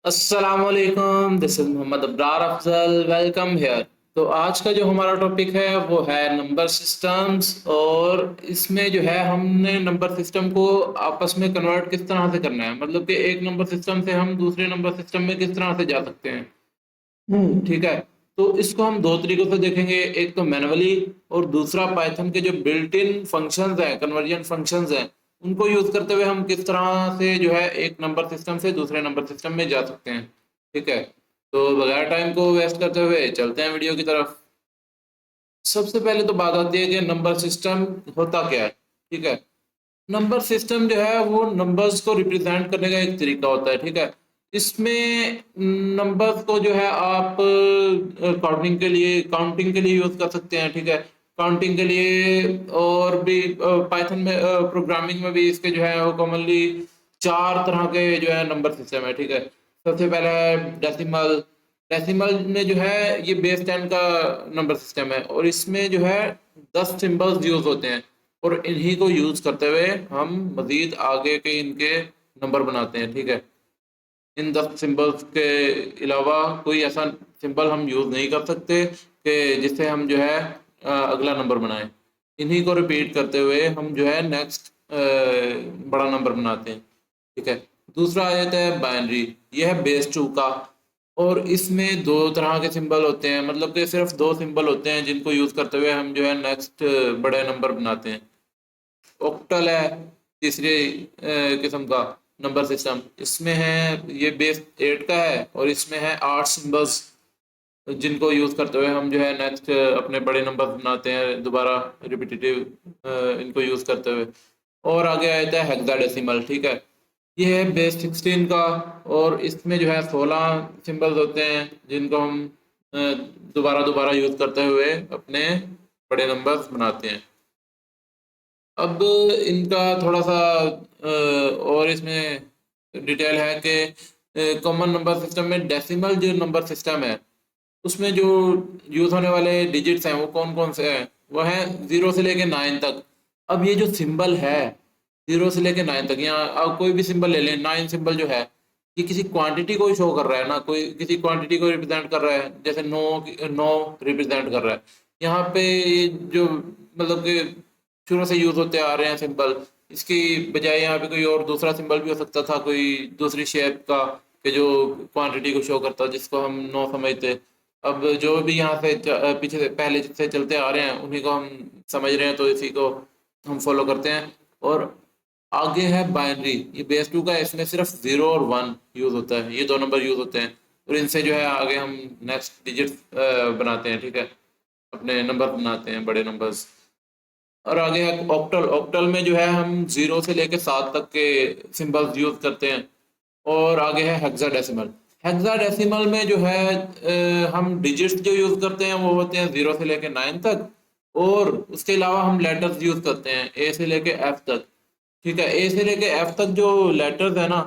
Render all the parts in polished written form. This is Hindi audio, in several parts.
अस्सलामुअलैकुम, this is Mohammad Abrar Afzal. Welcome here. तो आज का जो हमारा टॉपिक है वो है नंबर सिस्टम्स। और इसमें जो है हमने नंबर सिस्टम को आपस में कन्वर्ट किस तरह से करना है, मतलब कि एक नंबर सिस्टम से हम दूसरे नंबर सिस्टम में किस तरह से जा सकते हैं। ठीक है। तो इसको हम दो तरीकों से देखेंगे, एक तो मैनुअली और दूसरा पाइथन के जो बिल्ट इन फंक्शंस हैं, कन्वर्जन फंक्शंस हैं, उनको यूज करते हुए हम किस तरह से जो है एक नंबर सिस्टम से दूसरे नंबर सिस्टम में जा सकते हैं। ठीक है। तो बगैर टाइम को वेस्ट करते हुए चलते हैं वीडियो की तरफ। सबसे पहले तो बात आती है कि नंबर सिस्टम होता क्या है। ठीक है। नंबर सिस्टम जो है वो नंबर्स को रिप्रेजेंट करने का एक तरीका होता है। ठीक है। इसमें नंबर्स को जो है आप काउंटिंग के लिए यूज कर सकते हैं। ठीक है। काउंटिंग के लिए और भी पाइथन में प्रोग्रामिंग में भी इसके जो है वो कॉमनली चार तरह के जो है नंबर सिस्टम है। ठीक है। सबसे पहला है डेसिमल। डेसिमल में जो है ये बेस 10 का नंबर सिस्टम है और इसमें जो है 10 सिंबल्स यूज होते हैं और इन्हीं को यूज करते हुए हम मजीद आगे के इनके नंबर बनाते हैं। ठीक है। इन 10 सिंबल्स के अलावा कोई ऐसा सिंबल हम यूज नहीं कर सकते कि जिससे हम जो है अगला नंबर बनाएं। इन्हीं को रिपीट करते हुए हम जो है नेक्स्ट बड़ा नंबर बनाते हैं। ठीक है। दूसरा आ जाता है बाइनरी। यह है बेस 2 का और इसमें दो तरह के सिंबल होते हैं, मतलब कि सिर्फ दो सिंबल होते हैं जिनको यूज करते हुए हम जो है नेक्स्ट बड़े नंबर बनाते हैं। ऑक्टल है तीसरी किस्म का नंबर सिस्टम। इसमें है ये बेस 8 का है और इसमें है 8 सिंबल्स जिनको यूज करते हुए हम जो है नेक्स्ट अपने बड़े नंबर बनाते हैं दोबारा रिपीटेटिव इनको यूज करते हुए। और आगे आ जाता है हेक्साडेसिमल। ठीक है। ये है बेस 16 का और इसमें जो है 16 सिंबल्स होते हैं जिनको हम अ, दोबारा दोबारा यूज करते हुए अपने बड़े नंबर्स बनाते हैं। अब इनका थोड़ा सा और इसमें डिटेल है कि कॉमन नंबर सिस्टम में डेसिमल जो नंबर सिस्टम है उसमें जो यूज होने वाले डिजिट्स हैं वो कौन कौन से हैं। वो है 0 से लेके 9 तक। अब ये जो सिंबल है 0 से लेके 9 तक, यहाँ अब कोई भी सिंबल ले लें, 9 सिंबल जो है ये किसी क्वांटिटी को शो कर रहा है ना, कोई किसी क्वांटिटी को रिप्रेजेंट कर रहा है। जैसे नो, नो रिप्रेजेंट कर रहा है यहाँ पे। ये जो मतलब कि शुरू से यूज होते आ रहे हैं सिंबल, इसकी बजाय यहाँ पे कोई और दूसरा सिंबल भी हो सकता था, कोई दूसरी शेप का कि जो क्वांटिटी को शो करता जिसको हम नो समझते। अब जो भी यहाँ से पीछे से पहले से चलते आ रहे हैं उन्हीं को हम समझ रहे हैं तो इसी को हम फॉलो करते हैं। और आगे है बाइनरी। ये बेस 2 का है, इसमें सिर्फ 0 और 1 यूज होता है, ये दो नंबर यूज होते हैं और इनसे जो है आगे हम नेक्स्ट डिजिट बनाते हैं। ठीक है। अपने नंबर बनाते हैं बड़े नंबर्स। और आगे है ऑक्टल। ऑक्टल में जो है हम 0 से लेके 7 तक के सिंबल्स यूज करते हैं। और आगे है हेक्साडेसिमल। हेक्साडेसिमल में जो है हम डिजिट्स जो यूज करते हैं वो होते हैं 0 से लेके 9 तक और उसके अलावा हम लेटर्स यूज करते हैं ए से लेके एफ तक। ठीक है। ए से लेके एफ तक जो लेटर्स है ना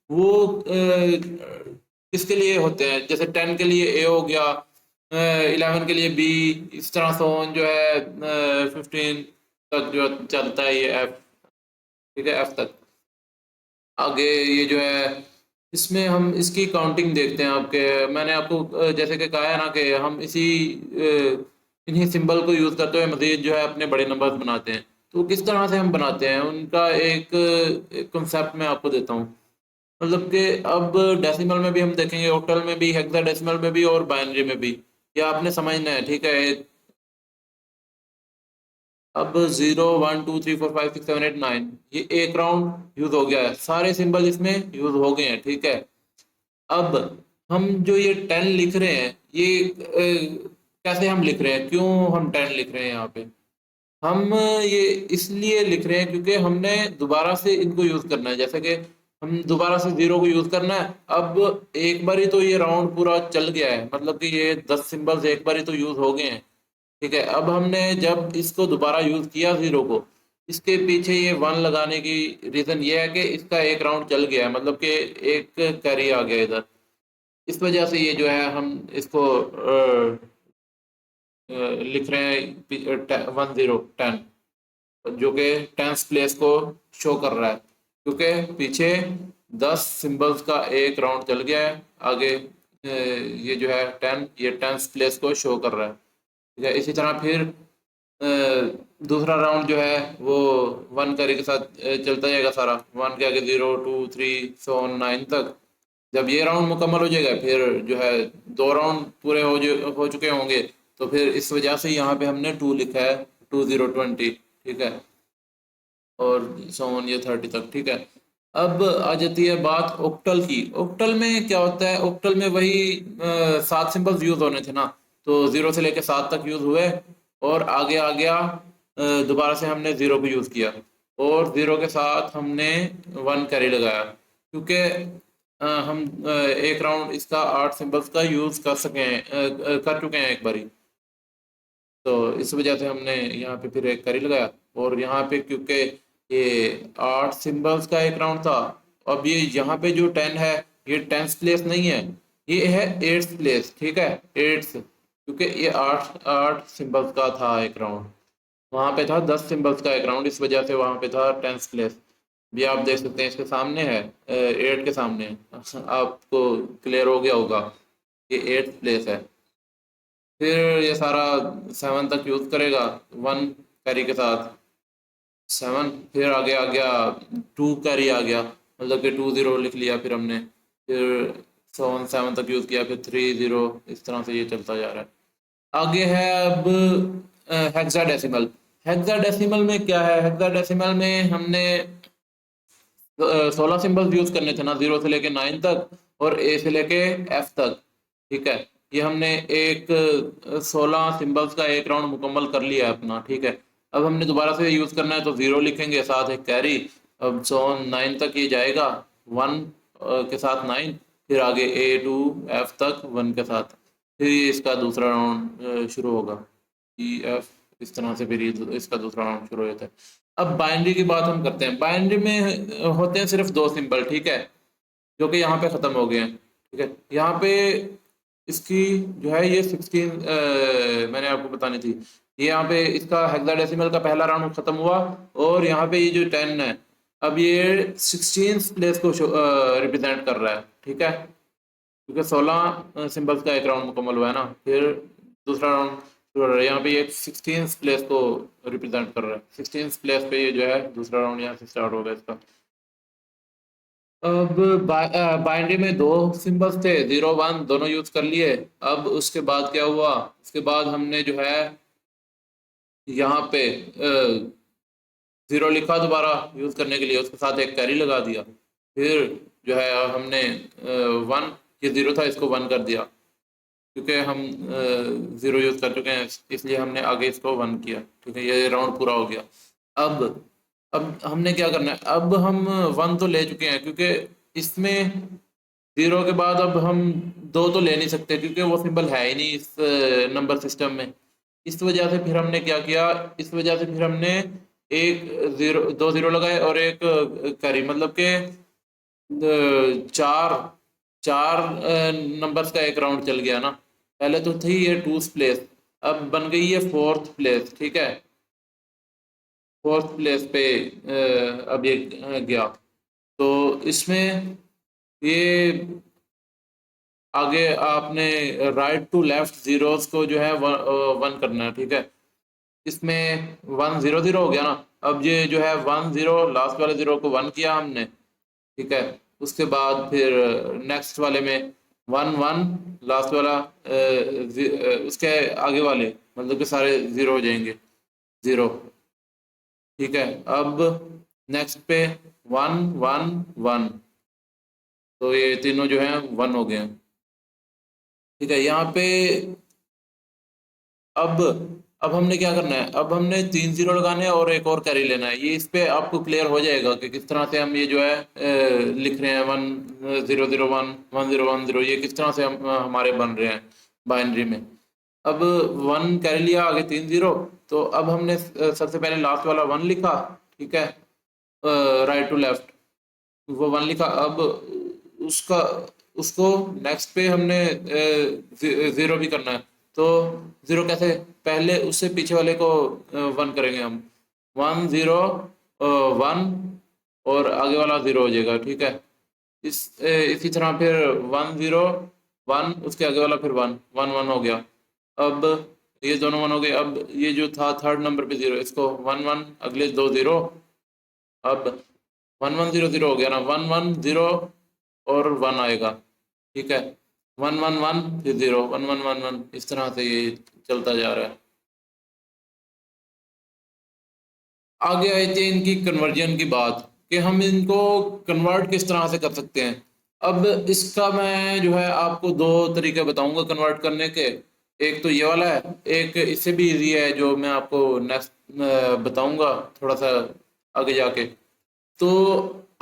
वो किसके लिए होते हैं, जैसे 10 के लिए ए हो गया, 11 के लिए बी, इस तरह से on जो है 15 तक जो चलता है ये एफ। ठीक है। एफ तक आगे ये जो है इसमें हम इसकी काउंटिंग देखते हैं। आपके मैंने आपको जैसे कि कहा है ना कि हम इन्हीं सिंबल को यूज करते हुए मजीद जो है अपने बड़े नंबर्स बनाते हैं। तो किस तरह से हम बनाते हैं उनका एक कंसेप्ट मैं आपको देता हूँ। मतलब कि अब डेसिमल में भी हम देखेंगे, ऑक्टल में भी, हेक्साडेसिमल में भी और बाइनरी में भी। ये आपने समझना है। ठीक है। अब 0 1 2 3 4 5 6 7 8 9 ये एक राउंड यूज हो गया है, सारे सिंबल इसमें यूज हो गए हैं। ठीक है। अब हम जो ये 10 लिख रहे हैं ये कैसे हम लिख रहे हैं, क्यों हम 10 लिख रहे हैं यहाँ पे। हम ये इसलिए लिख रहे हैं क्योंकि हमने दोबारा से इनको यूज करना है। जैसे कि हम दोबारा से 0 को यूज करना है। अब एक बार ही तो ये राउंड पूरा चल गया है, मतलब कि ये 10 सिंबल्स एक बार ही तो यूज हो गए हैं। ठीक है। अब हमने जब इसको दोबारा यूज किया 0 को, इसके पीछे ये 1 लगाने की रीजन ये है कि इसका एक राउंड चल गया है, मतलब कि एक कैरी आ गया इधर। इस वजह से ये जो है हम इसको लिख रहे हैं 10 10, जो कि टेंस प्लेस को शो कर रहा है क्योंकि पीछे 10 सिंबल्स का एक राउंड चल गया है। आगे ये जो है 10, ये 10th प्लेस को शो कर रहा है, ठीक है। इसी तरह फिर दूसरा राउंड जो है वो 1 कैरी के साथ चलता जाएगा सारा, 1 के आगे 0 2 3 so on 9 तक। जब ये राउंड मुकम्मल हो जाएगा फिर जो है 2 राउंड पूरे हो चुके होंगे, तो फिर इस वजह से यहाँ पे हमने 2 लिखा है, 2 0 20, ठीक है, और सोन ये 30 तक, ठीक है। अब आ जाती है बात ओक्टल की। ओक्टल में क्या होता है, ओक्टल में वही 7 सिंबल्स यूज होने थे ना, तो 0 से लेकर 7 तक यूज हुए, और आगे आ गया दोबारा से हमने 0 को यूज किया, और 0 के साथ हमने 1 कैरी लगाया, क्योंकि हम एक राउंड इसका 8 सिंबल्स का यूज कर सके हैं, कर चुके हैं एक बारी, तो इस वजह से हमने यहाँ पे फिर एक कैरी लगाया। और यहाँ पे क्योंकि ये 8 सिंबल्स का एक राउंड था, अब ये यहाँ पे जो 10 है ये 10th प्लेस नहीं है, ये है 8th प्लेस, ठीक है, 8th, क्योंकि ये 8 सिंबल्स का था एक राउंड, वहाँ पे था 10 सिंबल्स का एक राउंड, इस वजह से वहाँ पे था 10th प्लेस। भी आप देख सकते हैं इसके सामने है, 8 के सामने है। आपको क्लियर हो गया होगा, ये 8th प्लेस है। फिर ये सारा 7 तक यूज करेगा 1 कैरी के साथ, 7, फिर आगे आ गया 2 कैरी आ गया, मतलब कि 2 0 लिख लिया फिर हमने, फिर 7 तक यूज किया, फिर 3 0, इस तरह से ये चलता जा रहा है। आगे है अब हेक्साडेसिमल। हेक्साडेसिमल में क्या है, हेक्साडेसिमल में हमने 16 सिंबल्स यूज करने थे ना, 0 से लेके 9 तक और ए से लेके एफ तक, ठीक है। ये हमने एक 16 सिंबल्स का एक राउंड मुकम्मल कर लिया है अपना, ठीक है। अब हमने दोबारा से यूज करना है तो 0 लिखेंगे, साथ एक कैरी, अब सोन 9 तक ये जाएगा, 1 के साथ 9, फिर आगे ए टू एफ तक 1 के साथ, फिर ये इसका दूसरा राउंड शुरू होगा, ई एफ, इस तरह से फिर इसका दूसरा राउंड शुरू हो जाता है। अब बाइनरी की बात हम करते हैं। बाइनरी में होते हैं सिर्फ 2 सिंबल, ठीक है, जो कि यहाँ पे ख़त्म हो गए हैं, ठीक है। यहाँ पे इसकी जो है ये 16 मैंने आपको बतानी थी, ये यहाँ पे इसका हेक्साडेसिमल का पहला राउंड ख़त्म हुआ, और यहाँ पे ये जो 10 है, अब ये 16th प्लेस को रिप्रेजेंट कर रहा है, ठीक है, क्योंकि 16 सिंबल्स का एक राउंड मुकम्मल हुआ है ना, फिर दूसरा राउंड शुरू हो रहा है। यहाँ पे ये 16th प्लेस को रिप्रेजेंट कर रहा है, 16th प्लेस पे ये जो है दूसरा राउंड यहाँ से स्टार्ट होगा इसका। अब बाइनरी में 2 सिंबल्स थे, 0 1 दोनों यूज कर लिए। अब उसके बाद क्या हुआ, उसके बाद हमने जो है यहाँ पे 0 लिखा दोबारा यूज करने के लिए, उसके साथ एक कैरी लगा दिया, फिर जो है हमने 1, ये 0 था इसको 1 कर दिया, क्योंकि हम 0 यूज कर चुके हैं इसलिए हमने आगे इसको 1 किया, ठीक है, ये राउंड पूरा हो गया। अब हमने क्या करना है, अब हम 1 तो ले चुके हैं, क्योंकि इसमें 0 के बाद अब हम 2 तो ले नहीं सकते, क्योंकि वो सिंबल है ही नहीं इस नंबर सिस्टम में। इस वजह से फिर हमने क्या किया, इस वजह से फिर हमने एक 2 0 लगाए और एक करी, मतलब के चार चार नंबर्स का एक राउंड चल गया ना। पहले तो थी ये 2th प्लेस, अब बन गई है 4th प्लेस, ठीक है, 4th प्लेस पे अब ये गया, तो इसमें ये आगे आपने राइट टू लेफ्ट जीरोस को जो है 1 करना है, ठीक है। इसमें 1 0 0 हो गया ना, अब ये जो है 1 0 लास्ट वाले 0 को 1 किया हमने, ठीक है। उसके बाद फिर नेक्स्ट वाले में 1 1 लास्ट वाला उसके आगे वाले मतलब कि सारे 0 हो जाएंगे, 0, ठीक है। अब नेक्स्ट पे 1 1 1, तो ये तीनों जो हैं 1 हो गए हैं, ठीक है। यहाँ पे अब अब हमने क्या करना है, अब हमने 3 0 लगाने हैं और एक और कैरी लेना है। ये इस पे आपको क्लियर हो जाएगा कि किस तरह से हम ये जो है लिख रहे हैं 1 0 0 1 1 0 1 0, ये किस तरह से हमारे बन रहे हैं बाइनरी में। अब 1 कैरी लिया, आगे 3 0, तो अब हमने सबसे पहले लास्ट वाला 1 लिखा, ठीक है, राइट टू लेफ्ट वो 1 लिखा। अब उसका उसको नेक्स्ट पे हमने 0 भी करना है, तो 0 कैसे, पहले उससे पीछे वाले को 1 करेंगे हम, 1 0 1 और आगे वाला 0 हो जाएगा, ठीक है। इसी तरह फिर 101, उसके आगे वाला फिर 1 1 1 हो गया। अब ये दोनों 1 हो गए। अब ये जो था थर्ड नंबर पे 0, इसको 1 1, अगले 2 0। अब 1 1 0 0 हो गया ना, 1 1 0 और 1 आएगा, ठीक है। 1 1 1 फिर 0, 1 1 1 1, इस तरह से ये चलता जा रहा है। आगे आई थी इनकी कन्वर्जन की बात, कि हम इनको कन्वर्ट किस तरह से कर सकते हैं। अब इसका मैं जो है आपको दो तरीके बताऊंगा कन्वर्ट करने के। एक तो ये वाला है, एक इससे भी इजी है जो मैं आपको नेक्स्ट बताऊंगा थोड़ा सा आगे जाके। तो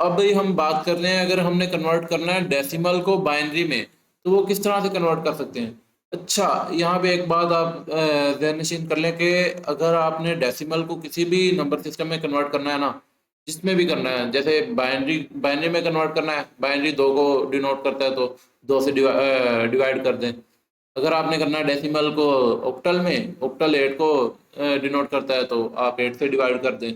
अब ही हम बात कर रहे हैं, अगर हमने कन्वर्ट करना है डेसिमल को बाइनरी में, तो वो किस तरह से कन्वर्ट कर सकते हैं। अच्छा, यहाँ पे एक बात आप ज़हन नशीन कर लें कि अगर आपने डेसिमल को किसी भी नंबर सिस्टम में कन्वर्ट करना है ना, जिसमें भी करना है, जैसे बाइनरी बाइनरी में कन्वर्ट करना है, बाइनरी 2 को डिनोट करता है तो 2 से डिवाइड कर दें। अगर आपने करना है डेसिमल को ऑक्टल में, ऑक्टल 8 को डिनोट करता है तो आप 8 से डिवाइड कर दें।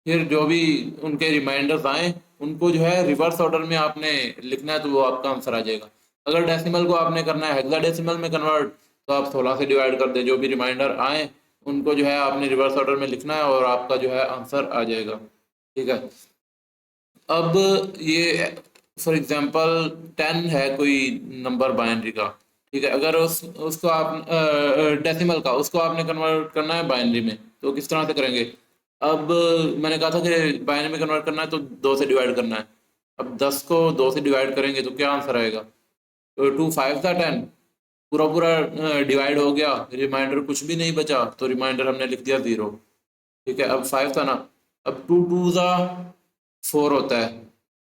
फिर जो भी उनके रिमाइंडर्स आए उनको जो है रिवर्स ऑर्डर में आपने लिखना है, तो वो आपका आंसर आ जाएगा। अगर डेसिमल को आपने करना है हेक्साडेसिमल में कन्वर्ट, तो आप 16 से डिवाइड कर दें, जो भी रिमाइंडर आए उनको जो है आपने रिवर्स ऑर्डर में लिखना है और आपका जो है आंसर आ जाएगा, ठीक है। अब ये फॉर एग्जांपल 10 है कोई नंबर बाइनरी का, ठीक है। अगर उसको आप डेसिमल का उसको आपने कन्वर्ट करना है बाइनरी में, तो किस तरह से करेंगे। अब मैंने कहा था कि बाइनरी में कन्वर्ट करना है तो 2 से डिवाइड करना है। अब 10 को 2 से डिवाइड करेंगे तो क्या आंसर आएगा। तो 2 5 था 10, पूरा पूरा डिवाइड हो गया, रिमाइंडर कुछ भी नहीं बचा, तो रिमाइंडर हमने लिख दिया 0, ठीक है। अब 5 था ना, अब 2 2 ज़ा 4 होता है,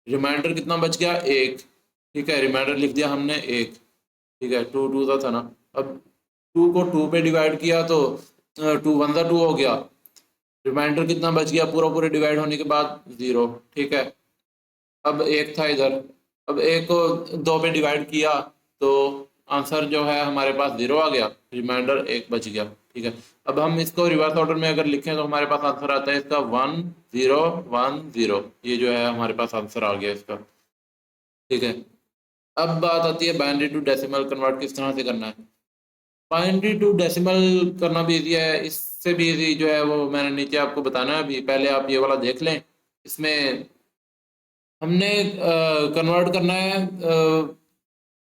रिमाइंडर कितना बच गया 1, ठीक है। रिमाइंडर लिख दिया हमने 1, ठीक है। 2 2 ज़ा था ना, अब 2 को 2 पे डिवाइड किया तो 2 1 ज़ा 2 हो गया, रिमाइंडर कितना बच गया पूरा पूरे डिवाइड होने के बाद 0, ठीक है। अब 1 था इधर, अब 1 को 2 पे डिवाइड किया तो आंसर जो है हमारे पास 0 आ गया, रिमाइंडर 1 बच गया, ठीक है। अब हम इसको रिवर्स ऑर्डर में अगर लिखें तो हमारे पास आंसर आता है इसका 1 0 1 0, ये जो है हमारे पास आंसर आ गया इसका, ठीक है। अब बात आती है बाइनरी टू डेसिमल कन्वर्ट किस तरह से करना है। बाइनरी टू डेसिमल करना भी इजी है, इससे भी इजी जो है वो मैंने नीचे आपको बताना है। अभी पहले आप ये वाला देख लें, इसमें हमने कन्वर्ट करना है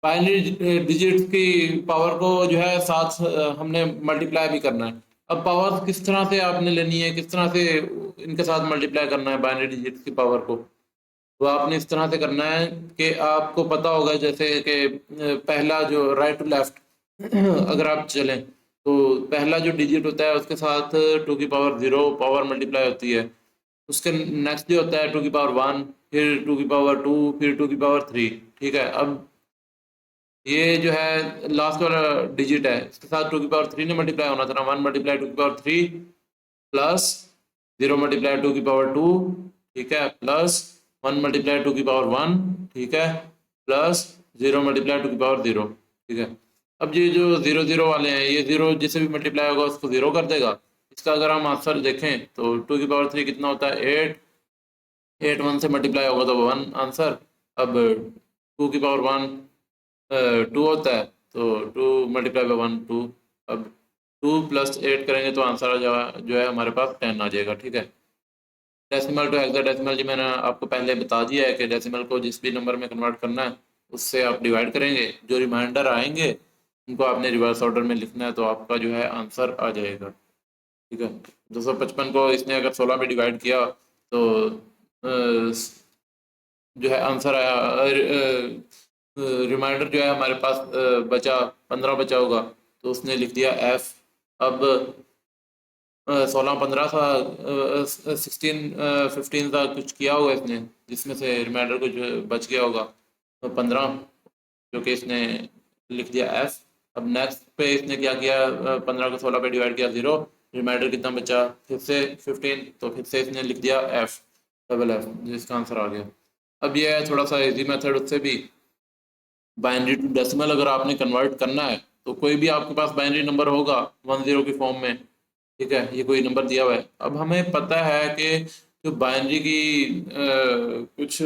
बाइनरी डिजिट्स की पावर को जो है साथ हमने मल्टीप्लाई भी करना है। अब पावर किस तरह से आपने लेनी है, किस तरह से इनके साथ मल्टीप्लाई करना है बाइनरी डिजिट्स की पावर को, तो आपने इस तरह से करना है कि आपको पता होगा जैसे कि पहला जो राइट टू लेफ्ट अगर आप चलें तो पहला जो डिजिट होता है उसके साथ 2 की पावर 0 पावर मल्टीप्लाई होती है। उसके नेक्स्ट जो होता है 2 की पावर 1, फिर 2 की पावर 2, फिर 2 की पावर 3, ठीक है। अब ये जो है लास्ट वाला डिजिट है, इसके साथ 2 की पावर 3 ने मल्टीप्लाई होना था ना, 1 मल्टीप्लाई 2 की पावर 3 प्लस 0 मल्टीप्लाई 2 की पावर 2, ठीक है, प्लस 1 मल्टीप्लाई 2 की पावर 1, ठीक है, प्लस 0 मल्टीप्लाई 2 की पावर 0, ठीक है। अब ये जो 0 0 वाले हैं, ये 0 जिसे भी मल्टीप्लाई होगा उसको 0 कर देगा। इसका अगर हम आंसर देखें तो 2 की पावर 3 कितना होता है 8, 8 1 से मल्टीप्लाई होगा तो 1 आंसर। अब 2 की पावर 1 2 होता है तो 2 मल्टीप्लाई बाई 1 2। अब 2 प्लस 8 करेंगे तो आंसर आ जाएगा जो है हमारे पास 10 आ जाएगा, ठीक है। डेसिमल टू हेक्साडेसिमल जी मैंने आपको पहले बता दिया है कि डेसिमल को जिस भी नंबर में कन्वर्ट करना है उससे आप डिवाइड करेंगे, जो रिमाइंडर आएंगे उनको आपने रिवर्स ऑर्डर में लिखना है तो आपका जो है आंसर आ जाएगा, ठीक है। 255 को इसने अगर 16 में डिवाइड किया तो जो है आंसर आया, रिमाइंडर जो है हमारे पास बचा 15 बचा होगा, तो उसने लिख दिया एफ। अब 16 15 था, 16 15 था, कुछ किया होगा इसने जिसमें से रिमाइंडर कुछ बच गया होगा, तो 15 जो कि इसने लिख दिया एफ। अब नेक्स्ट पे इसने क्या किया, 15 को 16 पे डिवाइड किया 0, रिमाइंडर कितना बचा फिर से 15, तो फिर से इसने लिख दिया एफ डबल एफ, जिसका आंसर आ गया। अब ये है थोड़ा सा इजी मेथड, उससे भी बाइनरी टू डेसिमल अगर आपने कन्वर्ट करना है तो कोई भी आपके पास बाइनरी नंबर होगा 10 की फॉर्म में, ठीक है। ये कोई नंबर दिया हुआ है, अब हमें पता है कि जो बाइनरी की कुछ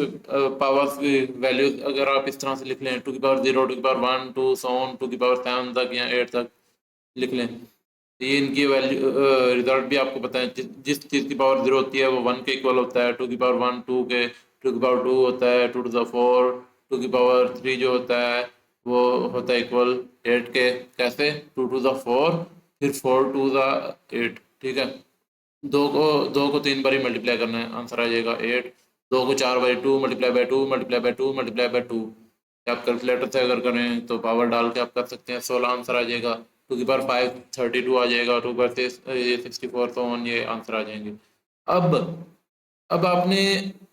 पावर्स की वैल्यूज अगर आप इस तरह से लिख लें, 2 की पावर 0, 2 की पावर 1, 2 सॉन 2 की पावर 7 तक या 8 तक लिख लें, तो ये इनकी वैल्यू रिजल्ट भी आपको पता है। जिस चीज़ की पावर 0 होती है वो 1 के इक्वल होता है, 2 की पावर 1 2 के, 2 की पावर 2 होता है 2 to the 4, 2 की पावर 3 जो होता है वो होता है इक्वल 8 के। कैसे? 2 to the 4 फिर 4 to the 8, ठीक है। दो को 3 बारी मल्टीप्लाई करना है, आंसर आ जाएगा 8। 2 को 4 बारी 2 मल्टीप्लाई बाय 2 आप कैलकुलेटर से अगर करें तो पावर डाल के आप कर सकते हैं, 16 आंसर आ जाएगा। 2 की पावर 5 32 आ जाएगा, 2 पर ये 64, तो ऑन ये आंसर आ जाएंगे। अब अब आपने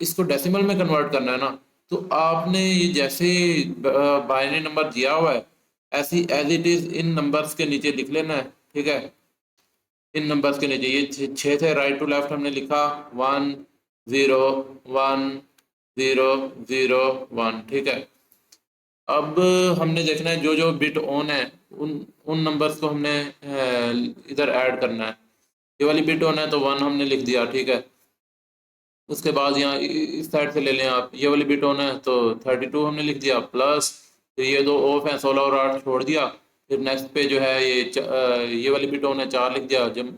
इसको डेसिमल में कन्वर्ट करना है ना, तो आपने ये जैसे बाइनरी नंबर दिया हुआ है ऐसी as it is in numbers के नीचे लिख लेना है, ठीक है। इन नंबर्स के नीचे ये 6 थे, राइट टू लेफ्ट हमने लिखा 1 0 1 0 0 1, ठीक है। अब हमने देखना है जो जो बिट ऑन है उन उन नंबर्स को हमने इधर ऐड करना है। ये वाली बिट ऑन है तो 1 हमने लिख दिया, ठीक है। उसके बाद यहाँ इस साइड से ले लें आप, ये वाली बिट ऑन है तो 32 हमने लिख दिया प्लस, फिर ये दो ऑफ हैं 16 और 8 छोड़ दिया। फिर नेक्स्ट पे जो है ये वाली बिट ऑन है 4 लिख दिया, जब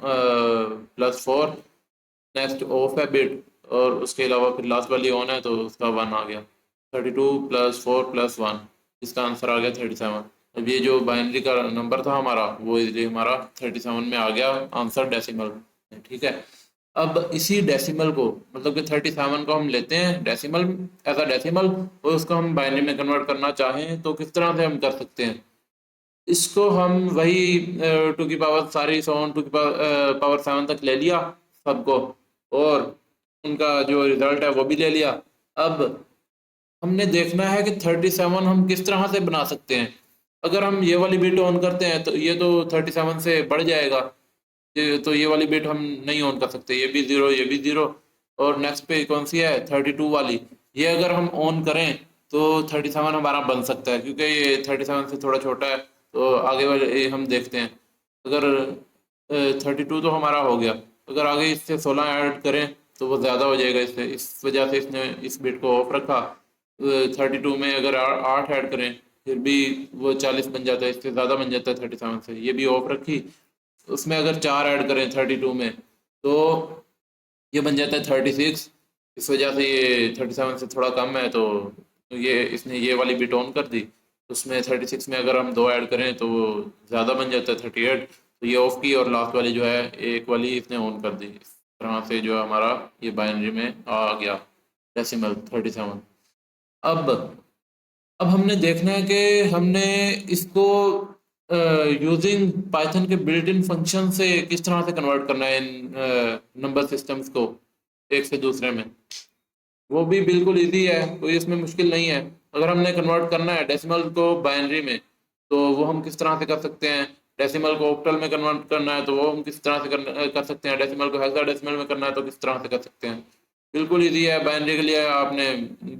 +4, नेक्स्ट ऑफ है बिट, और उसके अलावा फिर लास्ट वाली ऑन है तो उसका 1 आ गया। 32 + 4 + 1, इसका आंसर आ गया 37। अब ये जो बाइनरी का नंबर था हमारा वो इसलिए हमारा 37 में आ गया आंसर डेसिमल में, ठीक है। अब इसी डेसिमल को मतलब कि 37 को हम लेते हैं डेसिमल एज अ डेसिमल, और उसको हम बाइनरी में कन्वर्ट करना चाहें तो किस तरह से हम कर सकते हैं। इसको हम वही 2 की पावर सारी 2 की पावर 7 तक ले लिया सबको, और उनका जो रिजल्ट है वो भी ले लिया। अब हमने देखना है कि 37 हम किस तरह से बना सकते हैं। अगर हम ये वाली बिट ऑन करते हैं तो ये तो 37 से बढ़ जाएगा, तो ये वाली बिट हम नहीं ऑन कर सकते, ये भी 0 ये भी 0। और नेक्स्ट पे कौन सी है 32 वाली, ये अगर हम ऑन करें तो 37 हमारा बन सकता है, क्योंकि ये 37 से थोड़ा छोटा है। तो आगे वाले ये हम देखते हैं, अगर 32 तो हमारा हो गया, अगर आगे इससे 16 ऐड करें तो वो ज़्यादा हो जाएगा इससे, इस वजह से इसने इस बिट को ऑफ रखा। 32 में अगर 8 ऐड करें फिर भी वो 40 बन जाता है, इससे ज़्यादा बन जाता है 37 से, ये भी ऑफ रखी। उसमें अगर 4 ऐड करें 32 में तो ये बन जाता है 36, इस वजह से ये 37 से थोड़ा कम है, तो ये इसने ये वाली बिट ऑन कर दी। उसमें 36 में अगर हम 2 ऐड करें तो वो ज़्यादा बन जाता है 38, तो ये ऑफ की, और लास्ट वाली जो है एक वाली इसने ऑन कर दी। इस तरह से जो है हमारा ये बाइनरी में आ गया डेसिमल 37। अब अब हमने देखना है कि हमने इसको यूजिंग पाइथन के बिल्ट इन फंक्शन से किस तरह से कन्वर्ट करना है इन नंबर सिस्टम्स को एक से दूसरे में। वो भी बिल्कुल इजी है, कोई इसमें मुश्किल नहीं है। अगर हमने कन्वर्ट करना है डेसिमल को बाइनरी में तो वो हम किस तरह से कर सकते हैं। डेसिमल को ऑक्टल में कन्वर्ट करना है तो वो हम किस तरह से कर सकते हैं। डेसिमल को हेक्साडेसिमल में करना है तो किस तरह से कर सकते हैं। बिल्कुल इजी है। बाइनरी के लिए आपने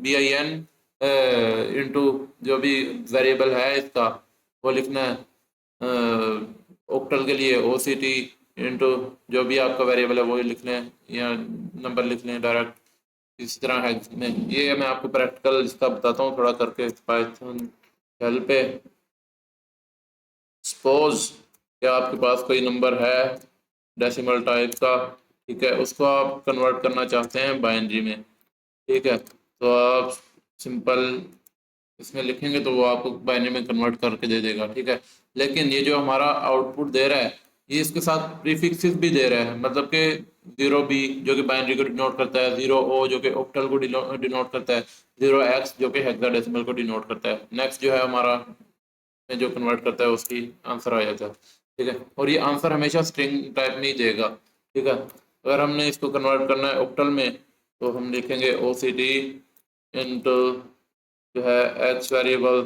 BIN इंटू जो भी वेरिएबल है इसका वो लिखना है। ऑक्टल के लिए OCT इंटू जो भी आपका वेरिएबल है वो लिख लें या नंबर लिख लें डायरेक्ट। इसी तरह है में ये मैं आपको प्रैक्टिकल इसका बताता हूँ थोड़ा करके पाइथन शेल पे। सपोज कि आपके पास कोई नंबर है डेसिमल टाइप का, ठीक है, उसको आप कन्वर्ट करना चाहते हैं बाइनरी में, ठीक है। तो आप सिंपल इसमें लिखेंगे तो वो आपको बाइनरी में कन्वर्ट करके दे देगा, ठीक है। लेकिन ये जो हमारा आउटपुट दे रहा है ये इसके साथ प्रीफिक्सेस भी दे रहा है, मतलब कि 0B जो कि बाइनरी को डिनोट करता है, 0O जो कि ऑक्टल को डिनोट करता है, 0X जो कि हेक्साडेसिमल को डिनोट करता है। नेक्स्ट जो है हमारा में जो कन्वर्ट करता है उसकी आंसर आ जाता है, ठीक है। और ये आंसर हमेशा स्ट्रिंग टाइप में ही देगा, ठीक है। अगर हमने इसको कन्वर्ट करना है ऑक्टल में तो हम लिखेंगे OCT इंटू जो है X वेरिएबल,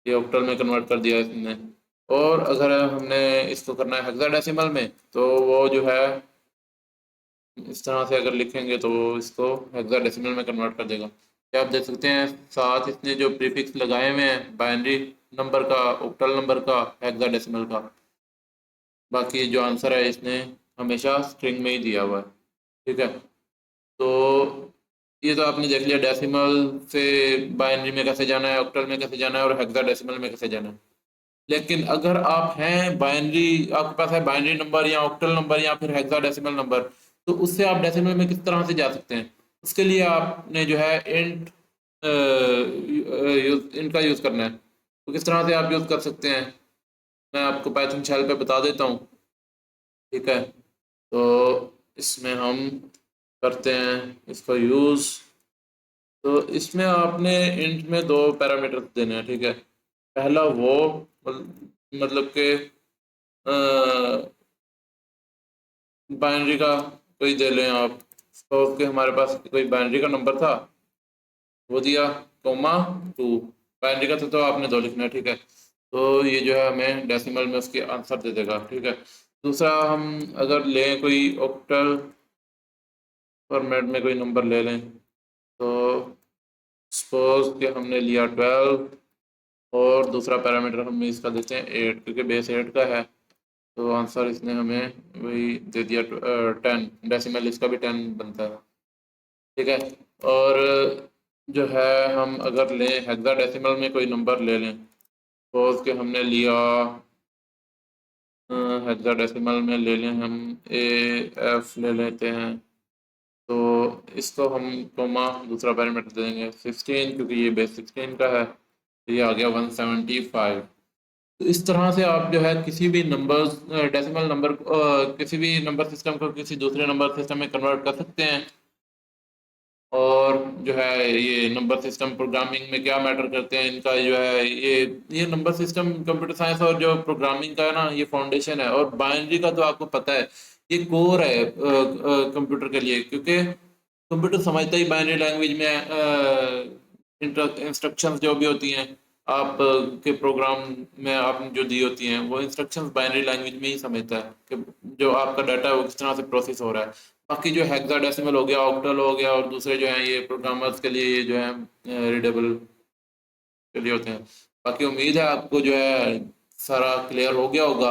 ये ऑक्टल में कन्वर्ट कर दिया इसने। और अगर हमने इसको करना है हेक्साडेसिमल में तो वो जो है इस तरह से अगर लिखेंगे तो वो इसको हेक्साडेसिमल में कन्वर्ट कर देगा। क्या आप देख सकते हैं साथ इसने जो प्रीफिक्स लगाए हुए हैं बाइनरी नंबर का, ऑक्टल नंबर का, हेक्साडेसिमल का। बाकी जो आंसर है इसने हमेशा स्ट्रिंग में ही दिया हुआ है, ठीक है। तो ये तो आपने देख लिया डेसिमल से बाइनरी में कैसे जाना है, ऑक्टल में कैसे जाना है और हेक्साडेसिमल में कैसे जाना है। लेकिन अगर आप हैं बाइनरी, आपके पास है बाइनरी नंबर या ऑक्टल नंबर या फिर हेक्साडेसिमल नंबर, तो उससे आप डेसिमल में किस तरह से जा सकते हैं? उसके लिए आपने जो है इंट इनका यूज़ करना है। तो किस तरह से आप यूज़ कर सकते हैं, मैं आपको पाइथन शेल पे बता देता हूँ। ठीक है, तो इसमें हम करते हैं इसका यूज़। तो इसमें आपने इंट में दो पैरामीटर देने हैं। ठीक है, पहला वो मतलब कि बाइनरी का कोई दे लें आप, सपोज के हमारे पास कोई बाइनरी का नंबर था, वो दिया कोमा 2, बाइनरी का था तो आपने 2 लिखना है। ठीक है, तो ये जो है हमें डेसिमल में उसके आंसर दे देगा। ठीक है, दूसरा हम अगर लें कोई ऑक्टल फॉर्मेट में कोई नंबर ले लें, तो सपोज कि हमने लिया 12 और दूसरा पैरामीटर हम इसका देते हैं 8, क्योंकि बेस 8 का है, तो आंसर इसने हमें वही दे दिया 10, डेसिमल इसका भी 10 बनता है। ठीक है, और जो है हम अगर लें हेक्साडेसिमल में कोई नंबर ले लें, सपोज कि हमने लिया हेक्साडेसिमल में ले लें हम AF ले लेते हैं, तो इसको हम कोमा दूसरा पैरामीटर दे देंगे 16, क्योंकि ये बेस 16 का है, तो ये आ गया 175। तो इस तरह से आप जो है किसी भी नंबर डेसिमल नंबर किसी भी नंबर सिस्टम को किसी दूसरे नंबर सिस्टम में कन्वर्ट कर सकते हैं। और जो है ये नंबर सिस्टम प्रोग्रामिंग में क्या मैटर करते हैं, इनका जो है ये नंबर सिस्टम कंप्यूटर साइंस और जो प्रोग्रामिंग का है ना, ये फाउंडेशन है। और बाइनरी का तो आपको पता है ये कोर है कंप्यूटर के लिए, क्योंकि कंप्यूटर समझता ही बाइनरी लैंग्वेज में इंस्ट्रक्शंस जो भी होती हैं आप के प्रोग्राम में आपने जो दी होती हैं, वो इंस्ट्रक्शंस बाइनरी लैंग्वेज में ही समझता है कि जो आपका डाटा है वो किस तरह से प्रोसेस हो रहा है। बाकी जो हेक्साडेसिमल हो गया, ऑक्टल हो गया और दूसरे जो हैं ये प्रोग्रामर्स के लिए ये जो है रीडेबल के लिए होते हैं। बाकी उम्मीद है आपको जो है सारा क्लियर हो गया होगा।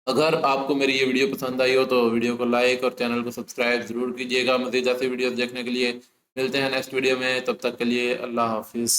अगर आपको मेरी ये वीडियो पसंद आई हो तो वीडियो को लाइक और चैनल को सब्सक्राइब ज़रूर कीजिएगा। मज़ीद ऐसी वीडियोस देखने के लिए मिलते हैं नेक्स्ट वीडियो में, तब तक के लिए अल्लाह हाफिज़।